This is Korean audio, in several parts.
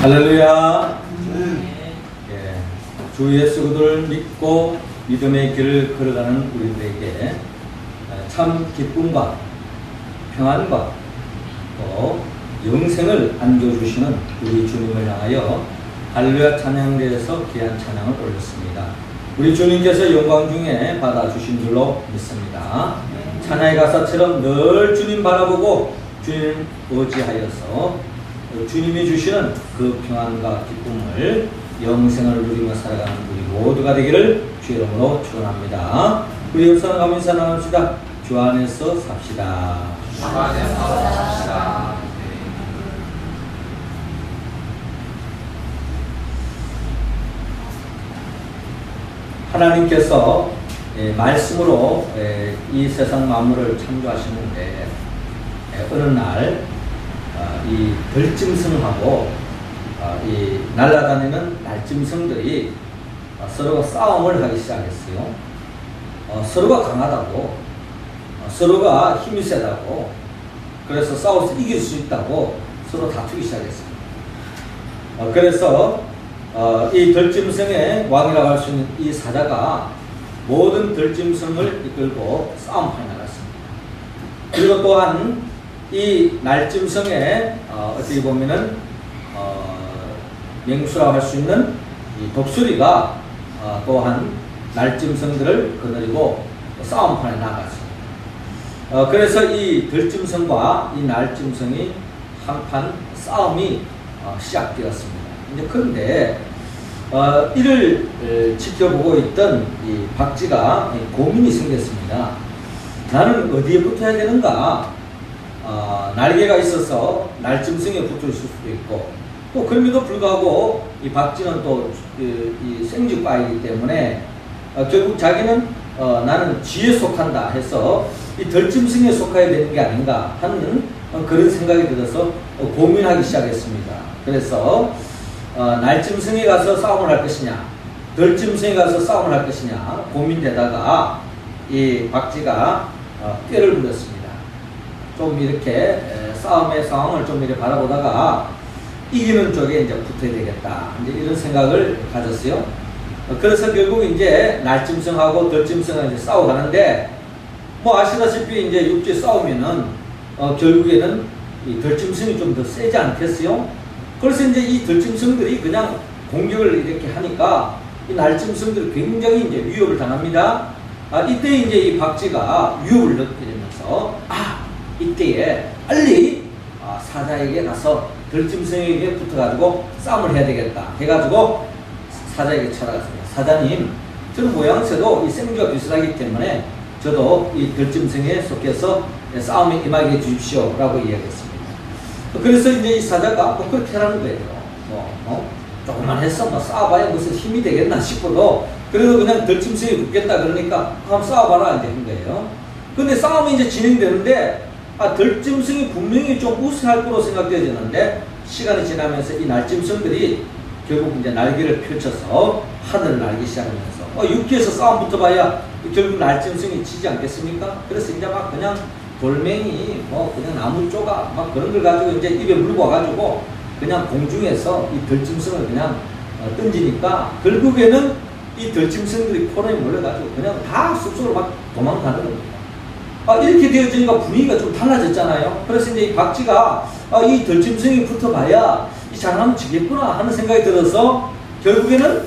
할렐루야. 예, 주 예수 그리스도를 믿고 믿음의 길을 걸어가는 우리들에게 참 기쁨과 평안과 또 영생을 안겨주시는 우리 주님을 향하여 할렐루야 찬양대에서 귀한 찬양을 올렸습니다. 우리 주님께서 영광 중에 받아주신 줄로 믿습니다. 찬양의 가사처럼 늘 주님 바라보고 주님 의지하여서 주님이 주시는 그 평안과 기쁨을 영생을 누리며 살아가는 우리 모두가 되기를 주의 이름으로 축원합니다. 우리 옆사람 가면 사랑합시다. 주 안에서 삽시다. 주 안에서 삽시다. 하나님께서 말씀으로 이 세상 만물을 창조하시는데 어느 날 이 들짐승하고 이 날아다니는 날짐승들이 서로가 싸움을 하기 시작했어요. 서로가 강하다고, 서로가 힘이 세다고, 그래서 싸워서 이길 수 있다고 서로 다투기 시작했습니다. 그래서 이 들짐승의 왕이라고 할 수 있는 이 사자가 모든 들짐승을 이끌고 싸움하여 나갔습니다. 그리고 또한 이 날짐승의 어떻게 보면은 맹수라고 할 수 있는 이 독수리가 또한 날짐승들을 거느리고 싸움판에 나갔습니다. 그래서 이 들짐승과 이 날짐승이 한판 싸움이 시작되었습니다. 이제 그런데 이를 지켜보고 있던 이 박쥐가 고민이 생겼습니다. 나는 어디에 붙어야 되는가? 날개가 있어서 날짐승에 붙어 있을 수도 있고, 또 그럼에도 불구하고 이 박쥐는 또 이 생쥐과이기 때문에 결국 자기는 나는 쥐에 속한다 해서 이 들짐승에 속해야 되는 게 아닌가 하는 그런 생각이 들어서 고민하기 시작했습니다. 그래서 날짐승에 가서 싸움을 할 것이냐, 들짐승에 가서 싸움을 할 것이냐 고민되다가 이 박쥐가 꾀를 부렸습니다. 좀 이렇게 싸움의 상황을 좀 이렇게 바라보다가 이기는 쪽에 이제 붙어야 되겠다, 이제 이런 생각을 가졌어요. 그래서 결국 이제 날짐승하고 들짐승은 이제 싸워가는데, 뭐 아시다시피 이제 육지 싸우면은 결국에는 이 들짐승이 좀 더 세지 않겠어요? 그래서 이제 이 들짐승들이 그냥 공격을 이렇게 하니까 이 날짐승들이 굉장히 이제 위협을 당합니다. 이때 이제 이 박쥐가 위협을 느끼게 되면서 이때에 빨리 사자에게 가서 들짐승에게 붙어가지고 싸움을 해야 되겠다 해가지고 사자에게 찾아갔습니다. 사자님, 저는 모양새도 이 생쥐와 비슷하기 때문에 저도 이 들짐승에 속해서 싸움에 임하게 해주십시오 라고 이야기했습니다. 그래서 이제 이 사자가 그렇게 하라는 거예요. 조금만 했어 싸워봐야 무슨 힘이 되겠나 싶어도 그래도 그냥 들짐승에 붙겠다 그러니까 한번 싸워봐라 이제 한 거예요. 근데 싸움이 이제 진행되는데 들짐승이 분명히 좀 우세할 거로 생각되어지는데, 시간이 지나면서 이 날짐승들이 결국 이제 날개를 펼쳐서 하늘을 날기 시작하면서 육지에서 싸움 붙어봐야 결국 날짐승이 지지 않겠습니까? 그래서 이제 막 그냥 돌멩이 그냥 나무 조각 막 그런 걸 가지고 이제 입에 물고 와가지고 그냥 공중에서 이 들짐승을 그냥 던지니까 결국에는 이 들짐승들이 코너에 몰려가지고 그냥 다 숲속으로 막 도망가는 겁니다. 이렇게 되어지니까 분위기가 좀 달라졌잖아요. 그래서 이제 이 박쥐가 이 들짐승이 붙어봐야 이 잘하면 지겠구나 하는 생각이 들어서 결국에는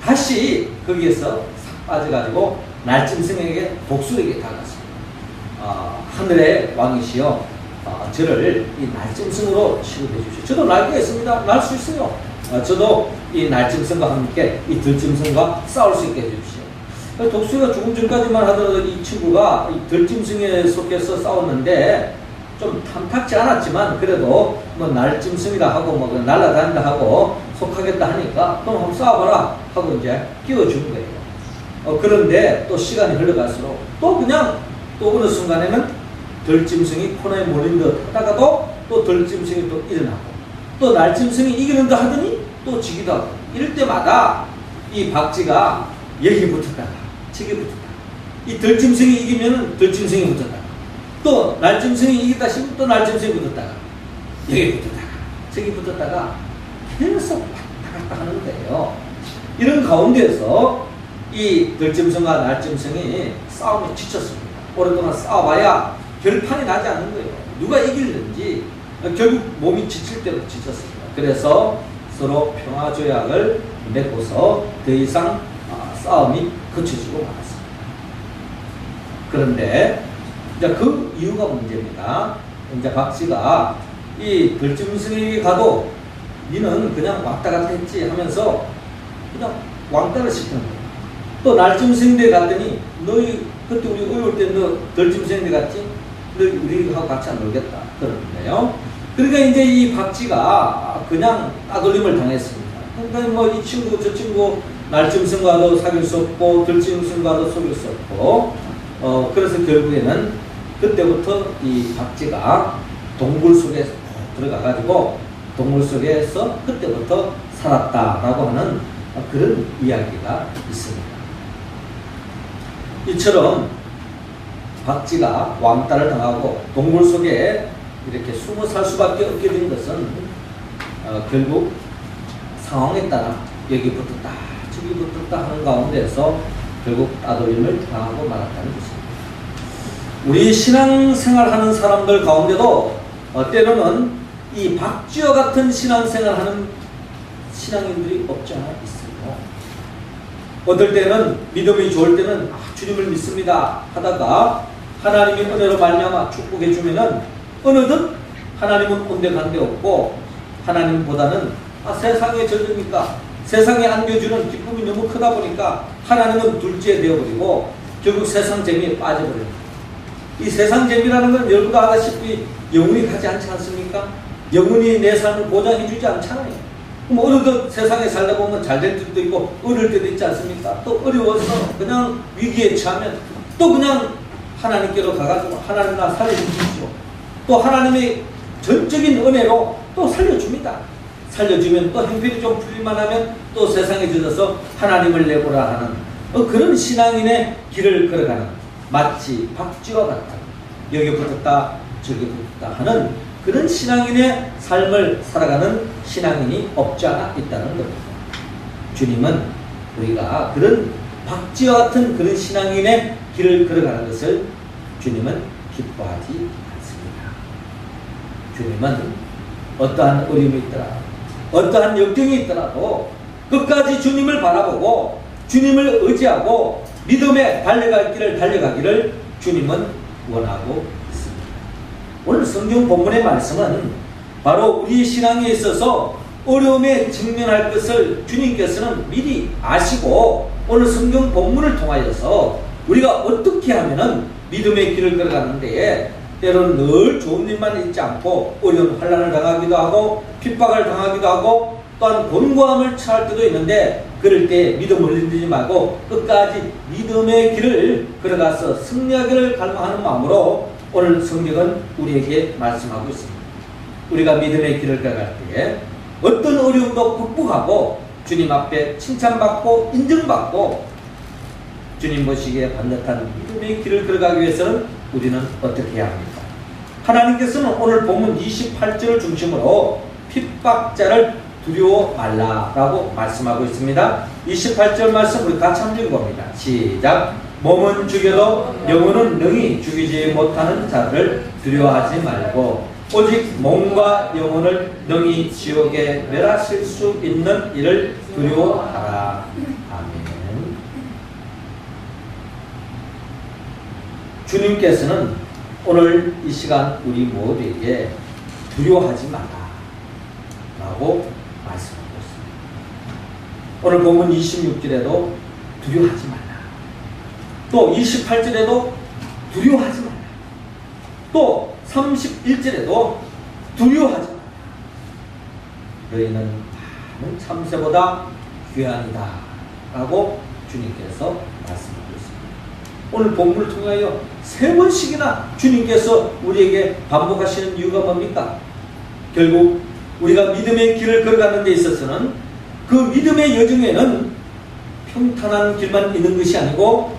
다시 거기에서 싹 빠져가지고 날짐승에게 독수리에게 다가갔습니다. 하늘의 왕이시여, 저를 이 날짐승으로 취급해 주십시오. 저도 날개가 있습니다. 날 수 있어요. 저도 이 날짐승과 함께 이 들짐승과 싸울 수 있게 해주십시오. 독수리가 조금 전까지만 하더라도 이 친구가 이 들짐승에 속해서 싸웠는데 좀 탐탁지 않았지만 그래도 뭐 날짐승이다 하고 뭐 날아다닌다 하고 속하겠다 하니까 그럼 한번 싸워봐라 하고 이제 끼워준 거예요. 그런데 또 시간이 흘러갈수록 또 그냥 또 어느 순간에는 들짐승이 코너에 몰린 듯 하다가도 또 들짐승이 또 일어나고 또 날짐승이 이기는 듯 하더니 또 지기도 하고, 이럴 때마다 이 박쥐가 여기 붙었다가 저기 붙었다가, 이 들짐승이 이기면 들짐승이 붙었다가, 또 날짐승이 이기다 싶으면 또 날짐승이 붙었다가, 여기 붙었다가 저기 붙었다가 계속 왔다 갔다 하는 거예요. 이런 가운데서 이 들짐승과 날짐승이 싸움에 지쳤습니다. 오랫동안 싸워봐야 결판이 나지 않는 거예요. 누가 이길는지 결국 몸이 지칠 대로 지쳤습니다. 그래서 서로 평화조약을 맺고서 더 이상 싸움이 그쳐지고 말았습니다. 그런데 이제 그 이유가 문제입니다. 이제 박쥐가 이 들짐승에게 가도 니는 그냥 왔다 갔다 했지 하면서 그냥 왕따를 시키는 거예요. 또 날짐승인데 갔더니 너희 그때 우리 어려울 때 너 들짐승인데 갔지? 너 우리하고 같이 안 놀겠다 그러는데요. 그러니까 이제 이 박쥐가 그냥 따돌림을 당했습니다. 그러니까 뭐 이 친구 저 친구 날짐승과도 사귈 수 없고 들짐승과도 속일 수 없고 그래서 결국에는 그때부터 이 박쥐가 동굴 속에 들어가가지고 동굴 속에서 그때부터 살았다라고 하는 그런 이야기가 있습니다. 이처럼 박쥐가 왕따를 당하고 동굴 속에 이렇게 숨어 살 수밖에 없게 된 것은 결국 상황에 따라 여기 붙었다 저기 붙었다 하는 가운데서 결국 따돌림을 당하고 말았다는 것입니다. 우리 신앙생활하는 사람들 가운데도 때로는 이 박쥐와 같은 신앙생활하는 신앙인들이 없지 않아 있어요. 어떨 때는 믿음이 좋을 때는 주님을 믿습니다 하다가 하나님의 은혜로 말미암아 축복해 주면은 어느덧 하나님은 온데간데 없고 하나님보다는 세상의 저주니까 세상에 안겨주는 기쁨이 너무 크다 보니까 하나님은 둘째 되어버리고 결국 세상 재미에 빠져버립니다. 이 세상 재미라는 건 여러분도 아다시피 영원히 가지 않지 않습니까? 영원히 내 삶을 보장해 주지 않잖아요. 그럼 어느덧 세상에 살다 보면 잘 될 때도 있고 어려울 때도 있지 않습니까? 또 어려워서 그냥 위기에 처하면 또 그냥 하나님께로 가가지고 하나님 나 살려주십시오. 또 하나님의 전적인 은혜로 또 살려줍니다. 살려주면 또 형편이 좀 풀릴만 하면 또 세상에 젖어서 하나님을 내보라 하는 그런 신앙인의 길을 걸어가는 마치 박쥐와 같은 여기 붙었다 저기 붙었다 하는 그런 신앙인의 삶을 살아가는 신앙인이 없지 않아 있다는 겁니다. 주님은 우리가 그런 박쥐와 같은 그런 신앙인의 길을 걸어가는 것을 주님은 기뻐하지 않습니다. 주님은 어떠한 어려움이 있더라도 어떠한 역경이 있더라도 끝까지 주님을 바라보고 주님을 의지하고 믿음에 달려갈 길을 달려가기를 주님은 원하고 있습니다. 오늘 성경 본문의 말씀은 바로 우리 신앙에 있어서 어려움에 직면할 것을 주님께서는 미리 아시고 오늘 성경 본문을 통하여서 우리가 어떻게 하면은 믿음의 길을 걸어가는 데에 때로는 늘 좋은 일만 있지 않고 어려운 환난을 당하기도 하고 핍박을 당하기도 하고 또한 곤고함을 처할 때도 있는데 그럴 때 믿음을 흔들지 말고 끝까지 믿음의 길을 걸어가서 승리하기를 갈망하는 마음으로 오늘 성경은 우리에게 말씀하고 있습니다. 우리가 믿음의 길을 걸어갈 때에 어떤 어려움도 극복하고 주님 앞에 칭찬받고 인정받고 주님 보시기에 반듯한 믿음의 길을 걸어가기 위해서는 우리는 어떻게 해야 합니까? 하나님께서는 오늘 본문 28절을 중심으로 핍박자를 두려워 말라라고 말씀하고 있습니다. 28절 말씀 우리 같이 한번 읽어봅니다. 시작. 몸은 죽여도 영혼은 능히 죽이지 못하는 자를 두려워하지 말고 오직 몸과 영혼을 능히 지옥에 멸하실 수 있는 이를 두려워하라. 아멘. 주님께서는 오늘 이 시간 우리 모두에게 두려워하지 마라 라고 말씀하고 있습니다. 오늘 본문 26절에도 두려워하지 말라. 또 28절에도 두려워하지 말라. 또 31절에도 두려워하지 말라. 너희는 많은 참새보다 귀하니다 라고 주님께서 말씀하고 있습니다. 오늘 본문을 통하여 3번씩이나 주님께서 우리에게 반복하시는 이유가 뭡니까? 결국 우리가 믿음의 길을 걸어가는 데 있어서는 그 믿음의 여정에는 평탄한 길만 있는 것이 아니고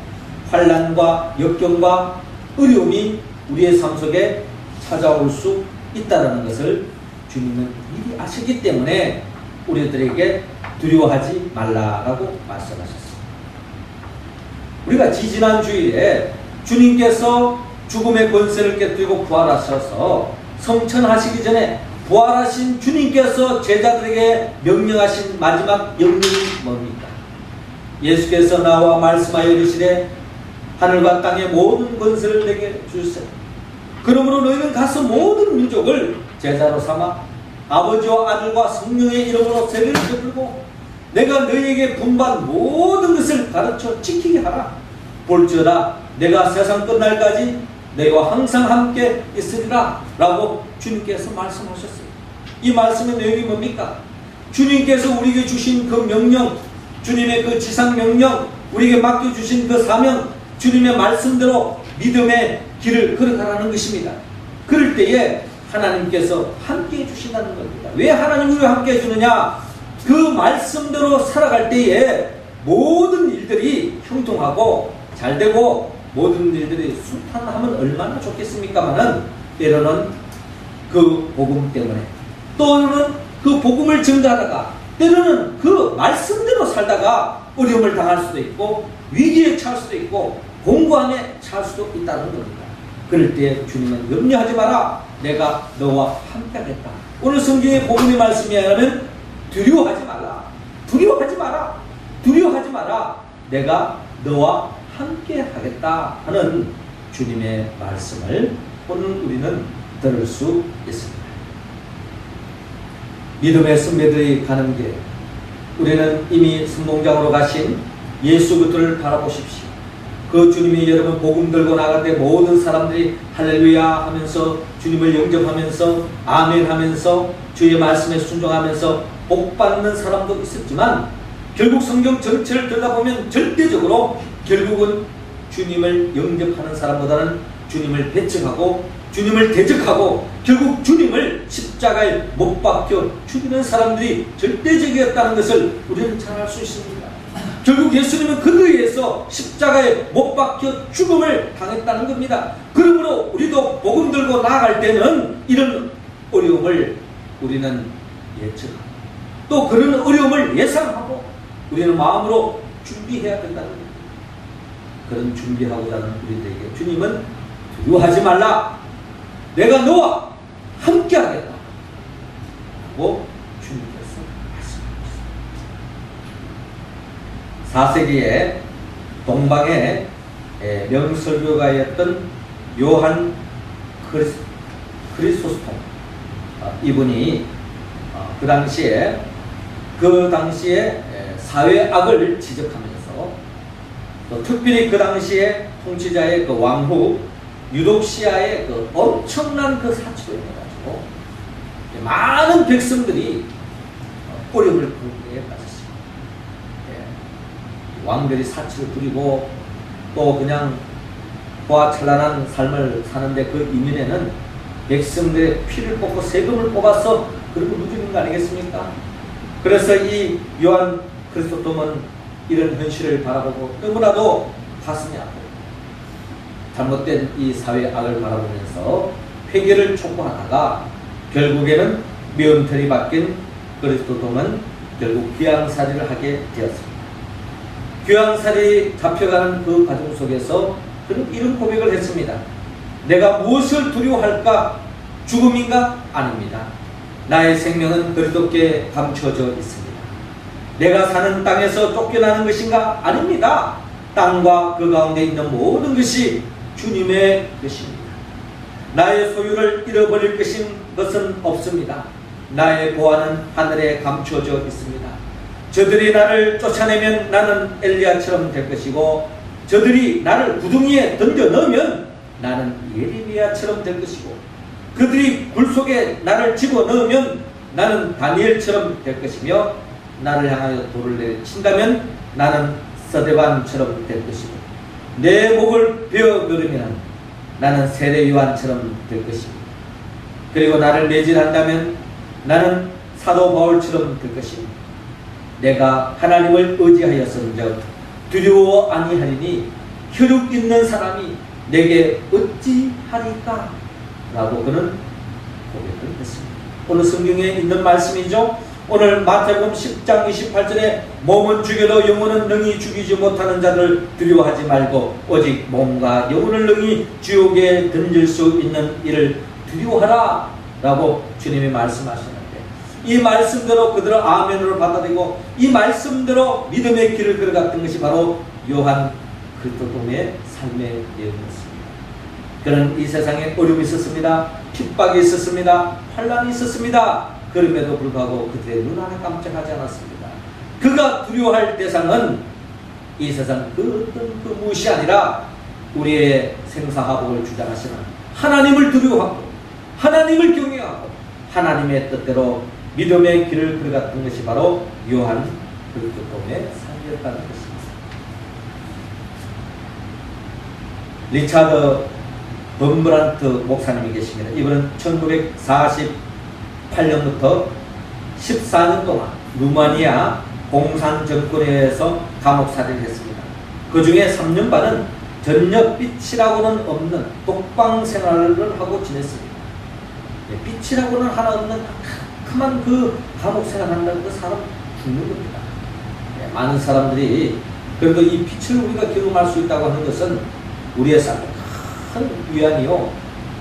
환난과 역경과 어려움이 우리의 삶 속에 찾아올 수 있다는 것을 주님은 미리 아시기 때문에 우리들에게 두려워하지 말라라고 말씀하셨습니다. 우리가 지지난 주일에 주님께서 죽음의 권세를 깨뜨리고 부활하셔서 성천하시기 전에 부활하신 주님께서 제자들에게 명령하신 마지막 명령이 뭡니까? 예수께서 나와 말씀하여 이르시되 하늘과 땅의 모든 권세를 내게 주셨으니 그러므로 너희는 가서 모든 민족을 제자로 삼아 아버지와 아들과 성령의 이름으로 세례를 베풀고 내가 너희에게 분반 모든 것을 가르쳐 지키게 하라. 볼지어다 내가 세상 끝날까지 너희와 항상 함께 있으리라 라고 주님께서 말씀하셨어요. 이 말씀의 내용이 뭡니까? 주님께서 우리에게 주신 그 명령, 주님의 그 지상 명령, 우리에게 맡겨주신 그 사명, 주님의 말씀대로 믿음의 길을 걸어가라는 것입니다. 그럴 때에 하나님께서 함께 해주신다는 겁니다. 왜 하나님이 우리와 함께 해주느냐? 그 말씀대로 살아갈 때에 모든 일들이 형통하고 잘되고 모든 일들이 순탄하면 얼마나 좋겠습니까마는 때로는 그 복음 때문에 또는 그 복음을 증거하다가 때로는 그 말씀대로 살다가 어려움을 당할 수도 있고 위기에 처할 수도 있고 공고함에 처할 수도 있다는 겁니다. 그럴 때 주님은 염려하지 마라. 내가 너와 함께 하겠다. 오늘 성경의 복음의 말씀이 하면 두려워하지 말라. 두려워하지 마라. 두려워하지 마라. 내가 너와 함께 하겠다 하는 주님의 말씀을 오늘 우리는 들을 수 있습니다. 믿음의 선배들이 가는 길, 우리는 이미 성공장으로 가신 예수 그리스도를 바라보십시오. 그 주님이 여러분 복음 들고 나갈 때 모든 사람들이 할렐루야 하면서 주님을 영접하면서 아멘 하면서 주의 말씀에 순종하면서 복받는 사람도 있었지만 결국 성경 전체를 들여다보면 절대적으로 결국은 주님을 영접하는 사람보다는 주님을 배척하고 주님을 대적하고 결국 주님을 십자가에 못 박혀 죽이는 사람들이 절대적이었다는 것을 우리는 잘 알 수 있습니다. 결국 예수님은 그들에 의해서 십자가에 못 박혀 죽음을 당했다는 겁니다. 그러므로 우리도 복음 들고 나아갈 때는 이런 어려움을 우리는 예측하고 또 그런 어려움을 예상하고 우리는 마음으로 준비해야 된다는 겁니다. 그런 준비하고자 하는 우리들에게 주님은 두려워하지 말라. 내가 너와 함께 하겠다. 라고 주님께서 말씀하셨습니다. 4세기에 동방의 명설교가였던 요한 크리소스톰 이분이 그 당시에 사회악을 지적하면서 또 특별히 그 당시에 통치자의 그 왕후 유독시아의 그 엄청난 그 사치로 인해가지고 많은 백성들이 어려움을 겪게 빠졌습니다. 왕들이 사치를 부리고 또 그냥 호화찬란한 삶을 사는데 그 이면에는 백성들의 피를 뽑고 세금을 뽑아서 그렇게 누리는 거 아니겠습니까? 그래서 이 요한 크리스토톰은 이런 현실을 바라보고 너무나도 가슴이 아프고 잘못된 이 사회악을 바라보면서 회개를 촉구하다가 결국에는 미움털이 박힌 그리스도tom은 결국 귀양살이를 하게 되었습니다. 귀양살이 잡혀가는 그 과정 속에서 그는 이런 고백을 했습니다. 내가 무엇을 두려워할까? 죽음인가? 아닙니다. 나의 생명은 그리스도께 감춰져 있습니다. 내가 사는 땅에서 쫓겨나는 것인가? 아닙니다. 땅과 그 가운데 있는 모든 것이 주님의 것입니다. 나의 소유를 잃어버릴 것은 없습니다. 나의 보안은 하늘에 감춰져 있습니다. 저들이 나를 쫓아내면 나는 엘리야처럼 될 것이고 저들이 나를 구덩이에 던져 넣으면 나는 예레미야처럼 될 것이고 그들이 굴 속에 나를 집어넣으면 나는 다니엘처럼 될 것이며 나를 향하여 돌을 내친다면 나는 서대반처럼 될 것이고 내 목을 베어 누르면 나는 세례 요한처럼 될 것이고 그리고 나를 매질한다면 나는 사도 바울처럼 될 것이고 내가 하나님을 의지하였은즉 두려워 아니하리니 혈육 있는 사람이 내게 어찌하리까? 라고 그는 고백을 했습니다. 오늘 성경에 있는 말씀이죠. 오늘 마태복음 10장 28절에 몸은 죽여도 영혼은 능히 죽이지 못하는 자를 두려워하지 말고 오직 몸과 영혼을 능히 지옥에 던질 수 있는 이를 두려워하라 라고 주님이 말씀하시는데, 이 말씀대로 그들은 아멘으로 받아들이고 이 말씀대로 믿음의 길을 걸어갔던 것이 바로 요한 그리스도의 삶의 내용이었습니다. 그는 이 세상에 어려움이 있었습니다. 핍박이 있었습니다. 환란이 있었습니다. 그럼에도 불구하고 그들의 눈 하나 깜짝하지 않았습니다. 그가 두려워할 대상은 이 세상 그 어떤 그 무엇이 아니라 우리의 생사화복을 주장하시는 하나님을 두려워하고 하나님을 경외하고 하나님의 뜻대로 믿음의 길을 걸어갔던 것이 바로 요한 그리스도의 삶이었다는 것입니다. 리차드 범브란트 목사님이 계십니다. 이분은 1948년부터 14년 동안 루마니아 공산정권에서 감옥살이를 했습니다. 그 중에 3년 반은 전혀 빛이라고는 없는 독방 생활을 하고 지냈습니다. 빛이라고는 하나 없는 캄캄한 그 감옥 생활한다는 그 사람 죽는 겁니다. 많은 사람들이 그래도 이 빛을 우리가 경험할 수 있다고 하는 것은 우리의 삶에 큰 위안이요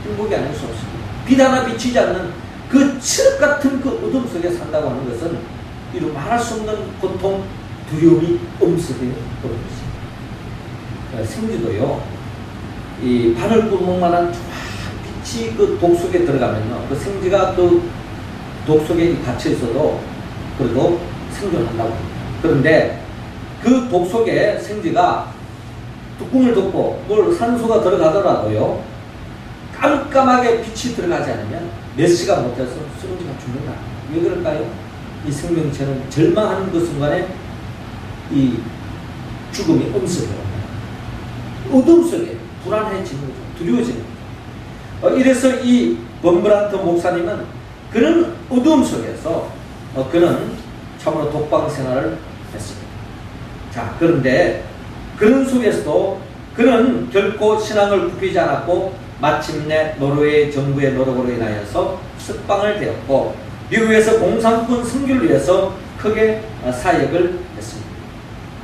행복이 아닐 수 없습니다. 빛 하나 비치지 않는 그 칠흑 같은 그 어둠 속에 산다고 하는 것은 이루 말할 수 없는 고통, 두려움이 엄습해 오는 것입니다. 생쥐도요, 이 바늘구멍만한 빛이 그 독 속에 들어가면요, 그 생쥐가 그 독 속에 갇혀 있어도 그래도 생존한다고 합니다. 그런데 그 독 속에 생쥐가 뚜껑을 덮고 뭘 산소가 들어가더라도요, 깜깜하게 빛이 들어가지 않으면 몇 시간 못해서 생쥐가 죽는다. 왜 그럴까요? 이 생명체는 절망하는 그 순간에 이 죽음이 엄습해요. 어둠 속에 불안해지는 거죠. 두려워지는 거죠. 이래서 이 범브란트 목사님은 그런 어둠 속에서 그는 참으로 독방 생활을 했습니다. 자, 그런데 그런 속에서도 그는 결코 신앙을 굽히지 않았고 마침내 노르웨이 정부의 노력으로 인하여서 석방을 되었고 미국에서 공산권 선교를 위해서 크게 사역을 했습니다.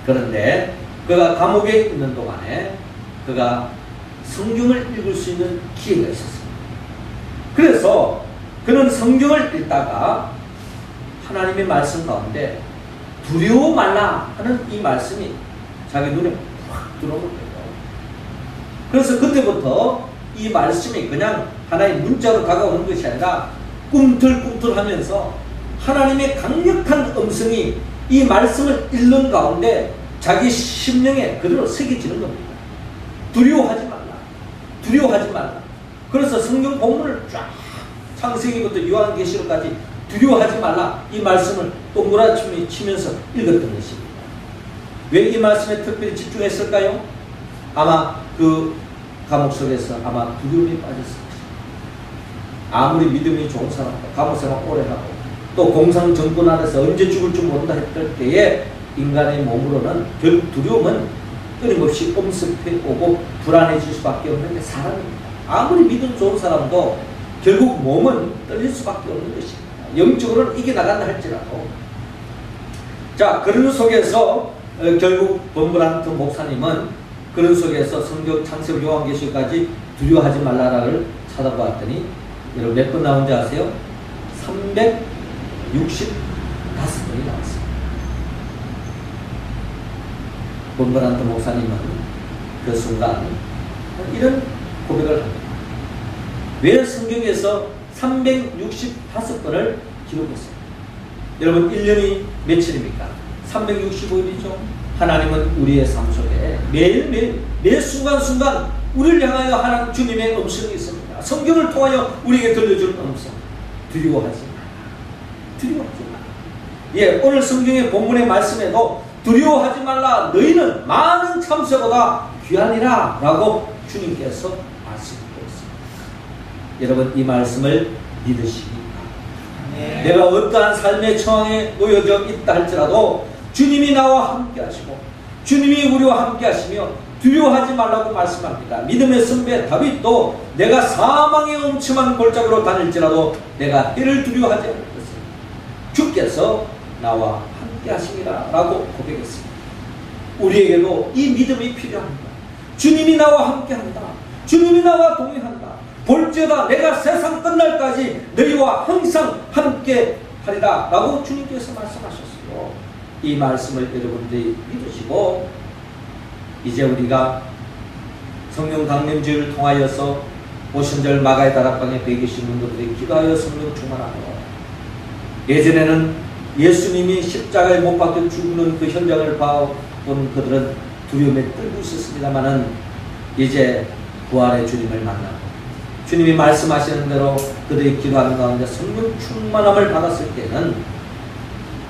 그런데 그가 감옥에 있는 동안에 그가 성경을 읽을 수 있는 기회가 있었습니다. 그래서 그는 성경을 읽다가 하나님의 말씀 가운데 두려워 말라 하는 이 말씀이 자기 눈에 확 들어오는 거예요. 그래서 그때부터 이 말씀이 그냥 하나의 문자로 다가오는 것이 아니라 꿈틀꿈틀하면서 하나님의 강력한 음성이 이 말씀을 읽는 가운데 자기 심령에 그대로 새겨지는 겁니다. 두려워하지 말라. 두려워하지 말라. 그래서 성경 본문을 쫙 창세기부터 요한계시록까지 두려워하지 말라. 이 말씀을 동그라미 치면서 읽었던 것입니다. 왜 이 말씀에 특별히 집중했을까요? 아마 그 감옥 속에서 아마 두려움이 빠졌을 것입니다. 아무리 믿음이 좋은 사람도 감옥생활 오래 하고 또 공산정권 안에서 언제 죽을 줄 모른다 했을 때에 인간의 몸으로는 결국 두려움은 끊임없이 엄습해 오고 불안해질 수밖에 없는 게 사람입니다. 아무리 믿음 좋은 사람도 결국 몸은 떨릴 수밖에 없는 것입니다. 영적으로는 이겨나간다 할지라도. 자, 그런 속에서 결국 범브란트 목사님은 그런 속에서 성경 창세기 요한계시록까지 두려워하지 말라를 찾아보았더니 여러분 몇 번 나온지 아세요? 365번이 나왔습니다. 범브란트 목사님은 그 순간 이런 고백을 합니다. 왜 성경에서 365번을 기록했어요? 여러분 1년이 며칠입니까? 365일이죠. 하나님은 우리의 삶 속에 매일매일 매 순간순간 우리를 향하여 하나님 주님의 음성이 있습니다. 성경을 통하여 우리에게 들려주는 음성. 두려워하지 말라. 두려워하지 말라. 예, 오늘 성경의 본문의 말씀에도 두려워하지 말라. 너희는 많은 참새보다 귀하니라 라고 주님께서 말씀하고 있습니다. 여러분 이 말씀을 믿으시기 바랍니다. 내가 어떠한 삶의 처항에 놓여져 있다 할지라도 주님이 나와 함께 하시고 주님이 우리와 함께 하시며 두려워하지 말라고 말씀합니다. 믿음의 선배 다윗도 내가 사망의 엄침한 골짜기로 다닐지라도 내가 해를 두려워하지 않을 것을 주께서 나와 함께 하시리라 라고 고백했습니다. 우리에게도 이 믿음이 필요합니다. 주님이 나와 함께 한다. 주님이 나와 동행한다. 볼지어다 내가 세상 끝날까지 너희와 항상 함께 하리라 라고 주님께서 말씀하셨어요. 이 말씀을 여러분들이 믿으시고 이제 우리가 성령 강림주를 통하여서 오순절 마가의 다락방에 계신 분들이 기도하여 성령 충만하고, 예전에는 예수님이 십자가에 못 박혀 죽는 그 현장을 봐온 그들은 두려움에 떨고 있었습니다마는 이제 부활의 주님을 만나고 주님이 말씀하시는 대로 그들이 기도하는 가운데 성령 충만함을 받았을 때는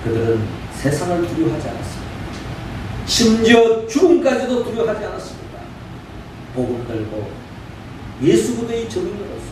그들은 세상을 두려워하지 않았습니다. 심지어 죽음까지도 두려워하지 않았습니다. 복음 들고 예수 그리스도의 증인으로서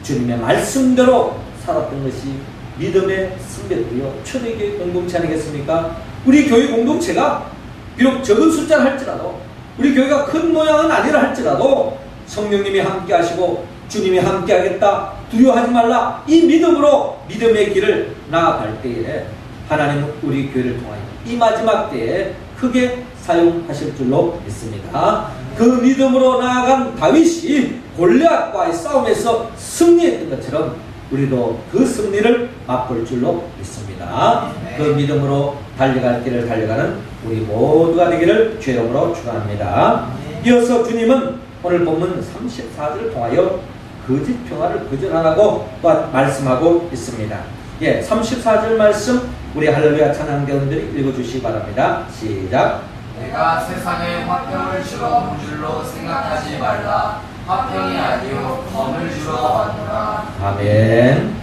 주님의 말씀대로 살았던 것이 믿음의 승배되어 초대교회 공동체 아니겠습니까? 우리 교회 공동체가 비록 적은 숫자를 할지라도, 우리 교회가 큰 모양은 아니라 할지라도 성령님이 함께 하시고 주님이 함께 하겠다, 두려워하지 말라, 이 믿음으로 믿음의 길을 나아갈 때에 하나님은 우리 교회를 통하여 이 마지막 때에 크게 사용하실 줄로 믿습니다. 그 믿음으로 나아간 다윗이 골리앗과의 싸움에서 승리했던 것처럼 우리도 그 승리를 맛볼 줄로 믿습니다. 그 믿음으로 달려갈 길을 달려가는 우리 모두가 되기를 주의 이름으로 축원합니다. 이어서 주님은 오늘 본문 34절을 통하여 거짓 평화를 거절하라고 또한 말씀하고 있습니다. 34절 말씀 우리 할렐루야 찬양대원들이 읽어주시기 바랍니다. 시작. 내가 세상에 화평을 주러 온 줄로 생각하지 말라. 화평이 아니요 검을 주러 왔노라. 아멘.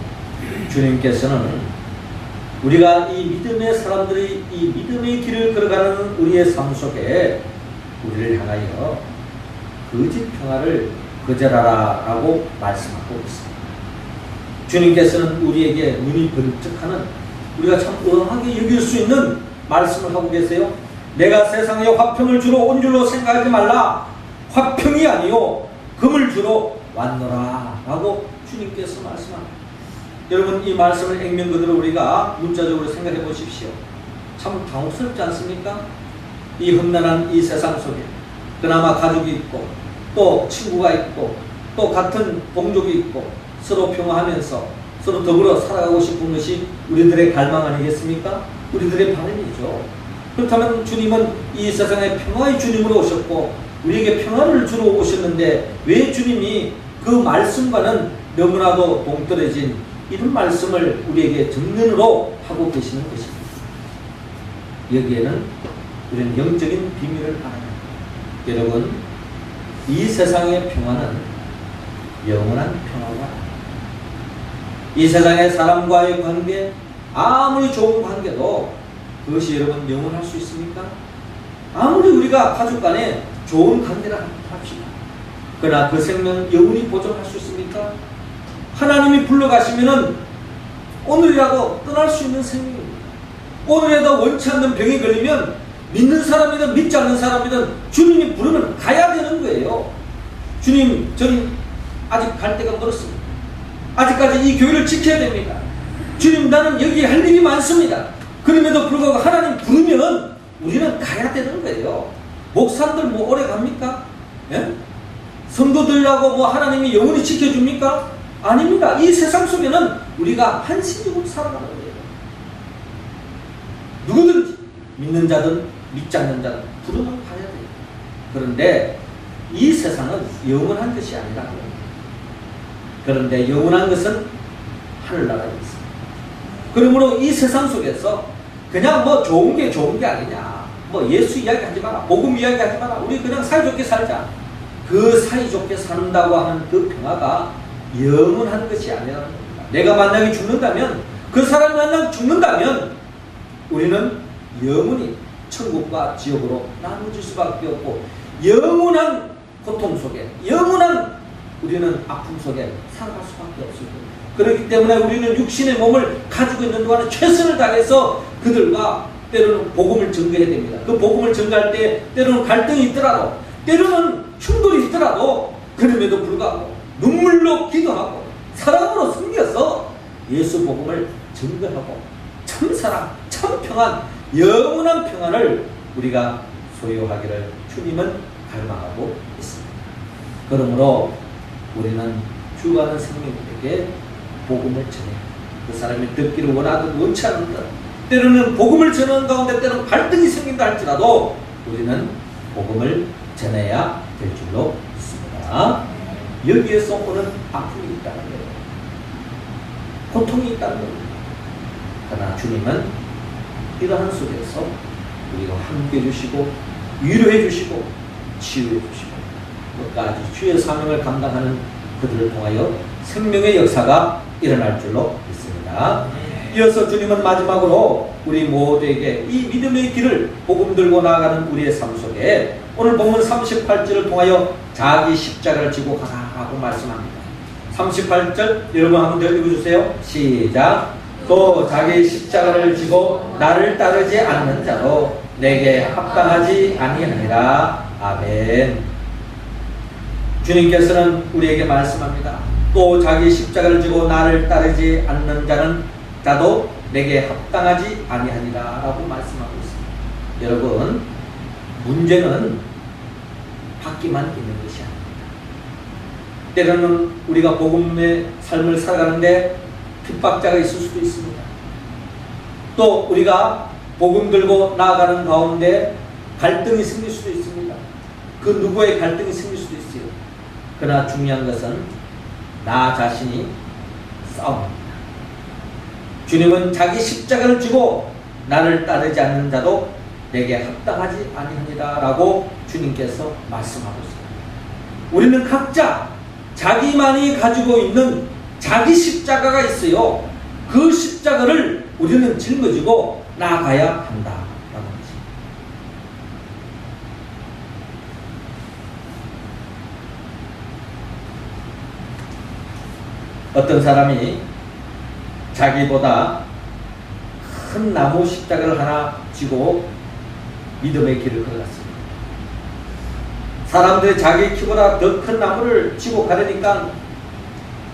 주님께서는 우리가 이 믿음의 사람들이 이 믿음의 길을 걸어가는 우리의 삶 속에 우리를 향하여 거짓 평화를 거절하라 라고 말씀하고 있습니다. 주님께서는 우리에게 눈이 번쩍하는, 우리가 참 의아하게 여길 수 있는 말씀을 하고 계세요. 내가 세상에 화평을 주러 온 줄로 생각하지 말라. 화평이 아니요 금을 주러 왔노라 라고 주님께서 말씀합니다. 여러분, 이 말씀을 액면 그대로 우리가 문자적으로 생각해 보십시오. 참 당혹스럽지 않습니까? 이 험난한 이 세상 속에 그나마 가족이 있고 또 친구가 있고 또 같은 동족이 있고 서로 평화하면서 서로 더불어 살아가고 싶은 것이 우리들의 갈망 아니겠습니까? 우리들의 바람이죠. 그렇다면 주님은 이 세상에 평화의 주님으로 오셨고 우리에게 평화를 주러 오셨는데 왜 주님이 그 말씀과는 너무나도 동떨어진 이런 말씀을 우리에게 정면으로 하고 계시는 것입니다. 여기에는 우리는 영적인 비밀을 알아야 합니다. 여러분, 이 세상의 평화는 영원한 평화가 아닙니다. 이 세상의 사람과의 관계, 아무리 좋은 관계도 그것이 여러분 영원할 수 있습니까? 아무리 우리가 가족 간에 좋은 관계를 합시다. 그러나 그 생명 영원히 보존할 수 있습니까? 하나님이 불러가시면은 오늘이라도 떠날 수 있는 생명입니다. 오늘에도 원치 않는 병이 걸리면 믿는 사람이든 믿지 않는 사람이든 주님이 부르면 가야 되는 거예요. 주님, 저는 아직 갈 때가 멀었습니다. 아직까지 이 교회를 지켜야 됩니다. 주님, 나는 여기 할 일이 많습니다. 그럼에도 불구하고 하나님 부르면 우리는 가야 되는 거예요. 목사들 뭐 오래 갑니까? 예? 성도들하고 뭐 하나님이 영원히 지켜줍니까? 아닙니다. 이 세상 속에는 우리가 한심적으로 살아가는 거예요. 누구든지 믿는 자든 믿지 않는 자든 부르면 가야 돼요. 그런데 이 세상은 영원한 것이 아니라고. 그런데 영원한 것은 하늘나라에 있습니다. 그러므로 이 세상 속에서 그냥 뭐 좋은 게 아니냐, 뭐 예수 이야기 하지 마라, 복음 이야기 하지 마라, 우리 그냥 사이좋게 살자. 그 사이좋게 산다고 하는 그 평화가 영원한 것이 아니라는 겁니다. 내가 만약에 죽는다면, 그 사람이 만나면 죽는다면 우리는 영원히 천국과 지옥으로 나눠질 수밖에 없고 영원한 고통 속에, 영원한 우리는 아픔 속에 살아갈 수밖에 없을 겁니다. 그렇기 때문에 우리는 육신의 몸을 가지고 있는 동안에 최선을 다해서 그들과 때로는 복음을 전개해야 됩니다. 그 복음을 전개할 때 때로는 갈등이 있더라도, 때로는 충돌이 있더라도 그럼에도 불구하고 눈물로 기도하고 사랑으로 섬겨서 예수 복음을 증거하고 참 사랑, 참 평안, 영원한 평안을 우리가 소유하기를 주님은 갈망하고 있습니다. 그러므로 우리는 죽어가는 생명들에게 복음을 전해 그 사람이 듣기를 원하든 원치 않든 때로는 복음을 전하는 가운데 때로는 갈등이 생긴다 할지라도 우리는 복음을 전해야 될 줄로 믿습니다. 여기에서 오는 아픔이 있다는 거예요. 고통이 있다는 겁니다. 그러나 주님은 이러한 속에서 우리가 함께 해주시고 위로해 주시고 치유해 주시고 끝까지 주의 사명을 감당하는 그들을 통하여 생명의 역사가 일어날 줄로 믿습니다. 이어서 주님은 마지막으로 우리 모두에게 이 믿음의 길을 복음 들고 나아가는 우리의 삶 속에 오늘 본문 38절을 통하여 자기 십자가를 지고 가라고 말씀합니다. 38절 여러분 한번 더 읽어주세요. 시작. 또 자기 십자가를 지고 나를 따르지 않는 자로 내게 합당하지 아니하니라. 아멘. 주님께서는 우리에게 말씀합니다. 또 자기 십자가를 지고 나를 따르지 않는 자도 내게 합당하지 아니하니라 라고 말씀하고 있습니다. 여러분, 문제는 받기만 있는 것이 아닙니다. 때로는 우리가 복음의 삶을 살아가는데 핍박자가 있을 수도 있습니다. 또 우리가 복음 들고 나아가는 가운데 갈등이 생길 수도 있습니다. 그 누구의 갈등이 생길 수도 있어요. 그러나 중요한 것은 나 자신이 싸웁니다. 주님은 자기 십자가를 지고 나를 따르지 않는 자도 내게 합당하지 아니하니라 라고 주님께서 말씀하고 있습니다. 우리는 각자 자기만이 가지고 있는 자기 십자가가 있어요. 그 십자가를 우리는 짊어지고 나아가야 한다라는 것입니다. 어떤 사람이 자기보다 큰 나무 십자가를 하나 지고 믿음의 길을 걸어갔습니다. 사람들이 자기 키보다 더 큰 나무를 지고 가려니까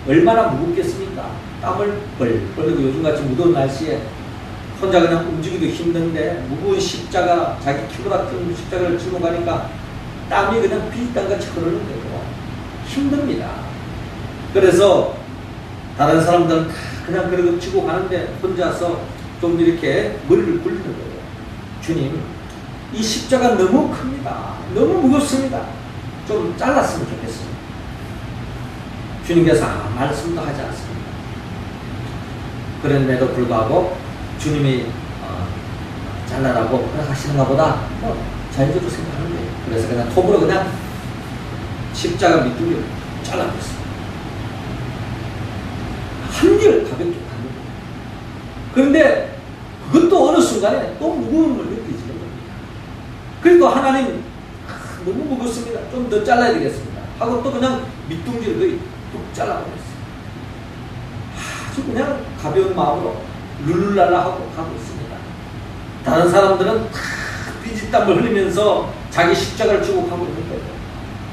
얼마나 무겁겠습니까? 땀을 뻘뻘 흘리고 요즘같이 무더운 날씨에 혼자 그냥 움직이기도 힘든데 무거운 십자가, 자기 키보다 큰 십자가를 지고 가니까 땀이 그냥 비단같이 흐르는 거예요. 힘듭니다. 그래서 다른 사람들은 다 그냥 그렇게 지고 가는데 혼자서 좀 이렇게 머리를 굴리는 거예요. 주님, 이 십자가 너무 큽니다. 너무 무겁습니다. 좀 잘랐으면 좋겠습니다. 주님께서 말씀도 하지 않습니다. 그런데도 불구하고 주님이 잘라라고 하시는가 보다 자연적으로 생각하는 거예요. 그래서 그냥 톱으로 그냥 십자가 밑둥이를 잘라버렸습니다. 한결 가볍게 가는 거예요. 그런데 그것도 어느 순간에 또 무거움을 느끼지는 겁니다. 그래도 하나님 너무 무겁습니다. 좀 더 잘라야 되겠습니다. 하고 또 그냥 밑둥지를 거의 뚝 잘라버렸어요. 아주 그냥 가벼운 마음으로 룰랄라 하고 가고 있습니다. 다른 사람들은 다 피지땀을 흘리면서 자기 십자가를 지고 가고 있는 거예요.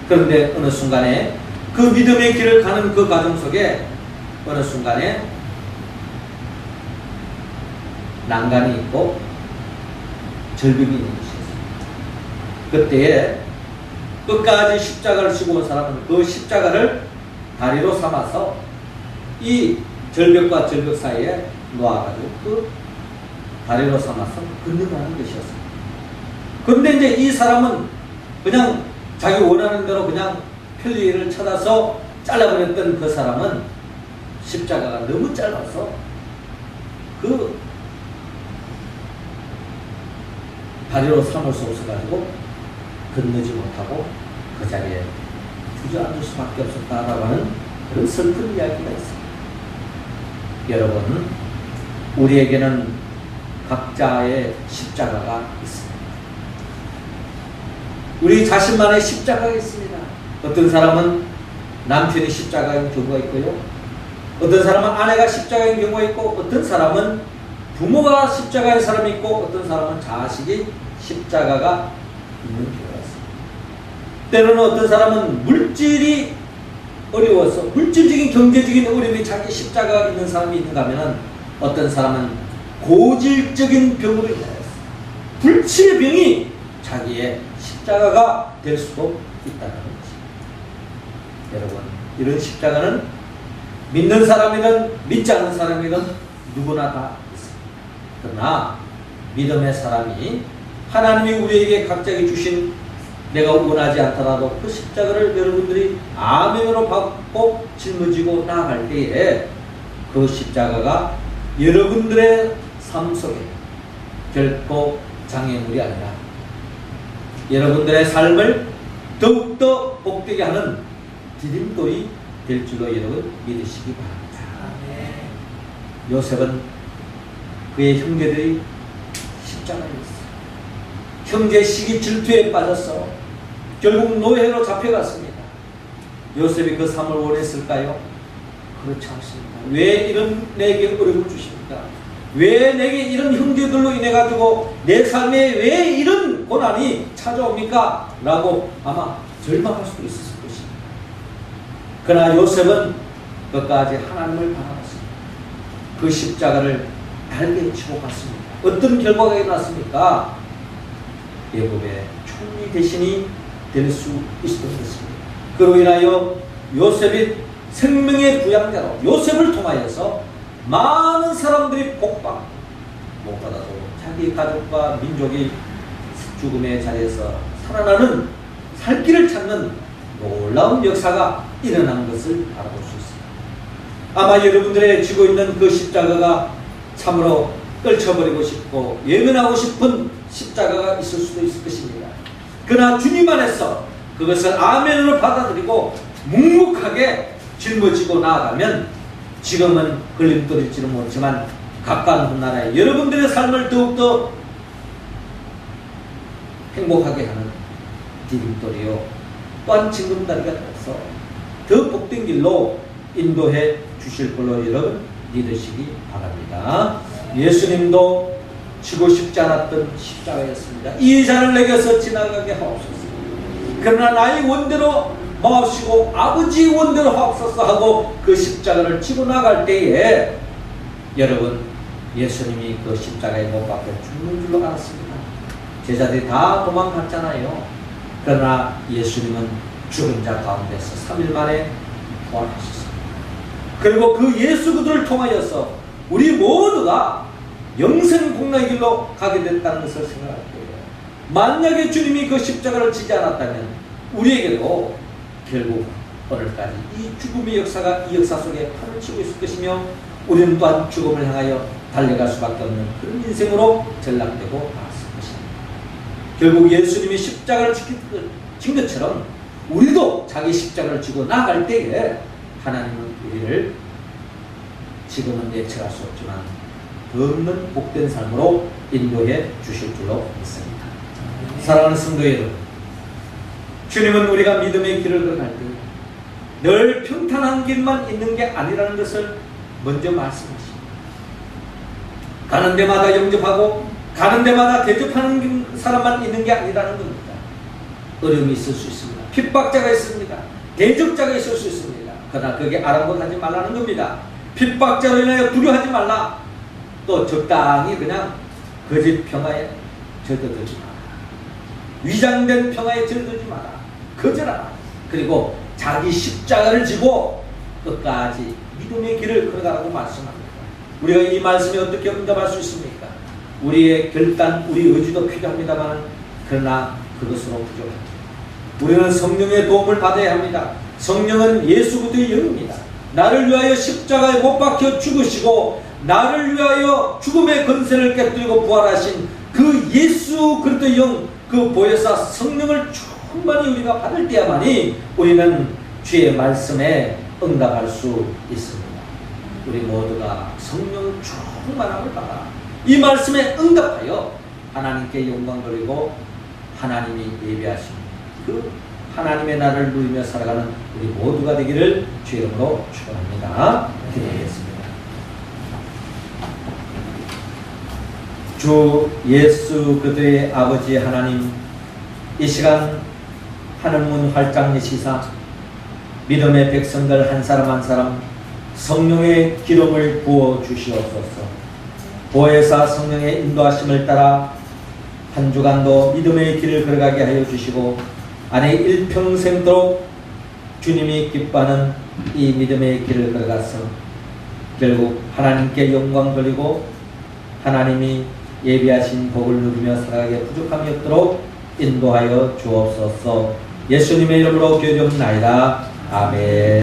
그런데 어느 순간에 그 믿음의 길을 가는 그 과정 속에 어느 순간에 난간이 있고 절벽이 있는 것이었습니다. 그때에 끝까지 십자가를 지고 온 사람은 그 십자가를 다리로 삼아서 이 절벽과 절벽 사이에 놓아가지고 그 다리로 삼아서 건너가는 것이었습니다. 그런데 이제 이 사람은 그냥 자기 원하는 대로 그냥 편리를 찾아서 잘라버렸던 그 사람은 십자가가 너무 짧아서 그 다리로 삼을 수 없어가지고 건너지 못하고 그 자리에 주저앉을 수밖에 없었다라고 하는 그런 슬픈 이야기가 있습니다. 여러분, 우리에게는 각자의 십자가가 있습니다. 우리 자신만의 십자가가 있습니다. 어떤 사람은 남편이 십자가인 경우가 있고요. 어떤 사람은 아내가 십자가인 경우가 있고, 어떤 사람은 부모가 십자가인 사람이 있고, 어떤 사람은 자식이 십자가가 있는 경우가 있습니다. 때로는 어떤 사람은 물질이 어려워서 물질적인 경제적인 어려움이 자기 십자가가 있는 사람이 있는가 하면 어떤 사람은 고질적인 병으로 인하여서 불치의 병이 자기의 십자가가 될 수도 있다는 것입니다. 여러분, 이런 십자가는 믿는 사람이든 믿지 않는 사람이든 누구나 다 있습니다. 그러나 믿음의 사람이 하나님이 우리에게 각자에게 주신 내가 원하지 않더라도 그 십자가를 여러분들이 아멘으로 받고 짊어지고 나아갈 때에 그 십자가가 여러분들의 삶 속에 결코 장애물이 아니라 여러분들의 삶을 더욱더 복되게 하는 디딤돌이 될 줄로 여러분 믿으시기 바랍니다. 요셉은 그의 형제들이 십자가에 있어요. 형제 시기 질투에 빠져서 결국 노예로 잡혀갔습니다. 요셉이 그 삶을 원했을까요? 그렇지 않습니다. 왜 이런 내게 어려움을 주십니까? 왜 내게 이런 형제들로 인해 가지고 내 삶에 왜 이런 고난이 찾아옵니까? 라고 아마 절망할 수도 있었을 것입니다. 그러나 요셉은 끝까지 하나님을 바라봤습니다. 그 십자가를 달게 치고 갔습니다. 어떤 결과가 일어났습니까? 애굽의 총리 대신이 될 수 있었던 것입니다. 그로 인하여 요셉이 생명의 부양자로 요셉을 통하여서 많은 사람들이 복받고 무엇보다도 자기 가족과 민족이 죽음의 자리에서 살아나는 살 길을 찾는 놀라운 역사가 일어난 것을 알아볼 수 있습니다. 아마 여러분들의 쥐고 있는 그 십자가가 참으로 떨쳐버리고 싶고 예면하고 싶은 십자가가 있을 수도 있을 것입니다. 그러나 주님 안에서 그것을 아멘으로 받아들이고 묵묵하게 짊어지고 나아가면 지금은 걸림돌일지는 모르지만 가까운 훗날에 여러분들의 삶을 더욱더 행복하게 하는 디딤돌이요 또한 징검다리가 되어서 더 복된 길로 인도해 주실 걸로 여러분 믿으시기 바랍니다. 예수님도 지고 싶지 않았던 십자가였습니다. 이 잔을 내게서 지나가게 하옵소서. 그러나 나의 원대로 마옵시고 아버지 원대로 하옵소서 하고 그 십자가를 지고 나갈 때에 여러분 예수님이 그 십자가에 못 박혀 죽는 줄로 알았습니다. 제자들이 다 도망갔잖아요. 그러나 예수님은 죽은 자 가운데서 3일 만에 부활하셨습니다. 그리고 그 예수 그들을 통하여서 우리 모두가 영생 공로의 길로 가게 됐다는 것을 생각할 거예요. 만약에 주님이 그 십자가를 지지 않았다면 우리에게도 결국 오늘까지 이 죽음의 역사가 이 역사 속에 판을 치고 있을 것이며 우리는 또한 죽음을 향하여 달려갈 수밖에 없는 그런 인생으로 전락되고 나왔을 것입니다. 결국 예수님이 십자가를 진 것처럼 우리도 자기 십자가를 지고 나갈 때에 하나님은 우리를 지금은 예측할 수 없지만 더 없는 복된 삶으로 인도해 주실 줄로 믿습니다. 사랑하는 성도 여러분, 주님은 우리가 믿음의 길을 걸어갈 때 늘 평탄한 길만 있는 게 아니라는 것을 먼저 말씀하십니다. 가는 데마다 영접하고 가는 데마다 대접하는 사람만 있는 게 아니라는 겁니다. 어려움이 있을 수 있습니다. 핍박자가 있습니다. 대적자가 있을 수 있습니다. 그러나 그게 아랑곳하지 말라는 겁니다. 핍박자로 인하여 두려워하지 말라. 또 적당히 그냥 거짓 평화에 절도들지 마라. 위장된 평화에 절도지 마라. 거절하라. 그리고 자기 십자가를 지고 끝까지 믿음의 길을 걸어가라고 말씀합니다. 우리가 이 말씀에 어떻게 응답할 수 있습니까? 우리의 결단, 우리 의지도 필요합니다만 그러나 그것으로 부족합니다. 우리는 성령의 도움을 받아야 합니다. 성령은 예수 그리스도의 영입니다. 나를 위하여 십자가에 못 박혀 죽으시고 나를 위하여 죽음의 권세를 깨뜨리고 부활하신 그 예수 그리스도의 영, 그 보혜사 성령을 충만히 우리가 받을 때야만이 우리는 주의 말씀에 응답할 수 있습니다. 우리 모두가 성령 충만함을 받아 이 말씀에 응답하여 하나님께 영광 돌리고 하나님이 예비하신 그 하나님의 나라를 누리며 살아가는 우리 모두가 되기를 주의 이름으로 축원합니다. 기도하겠습니다. 주 예수 그리스도의 아버지 하나님, 이 시간 하늘문 활짝 여시사 믿음의 백성들 한 사람 한 사람 성령의 기름을 부어 주시옵소서. 보혜사 성령의 인도하심을 따라 한 주간도 믿음의 길을 걸어가게 하여 주시고 안에 일평생도록 주님이 기뻐하는 이 믿음의 길을 걸어가서 결국 하나님께 영광 돌리고 하나님이 예비하신 복을 누리며 살아가게 부족함이 없도록 인도하여 주옵소서. 예수님의 이름으로 기도드립나이다. 아멘.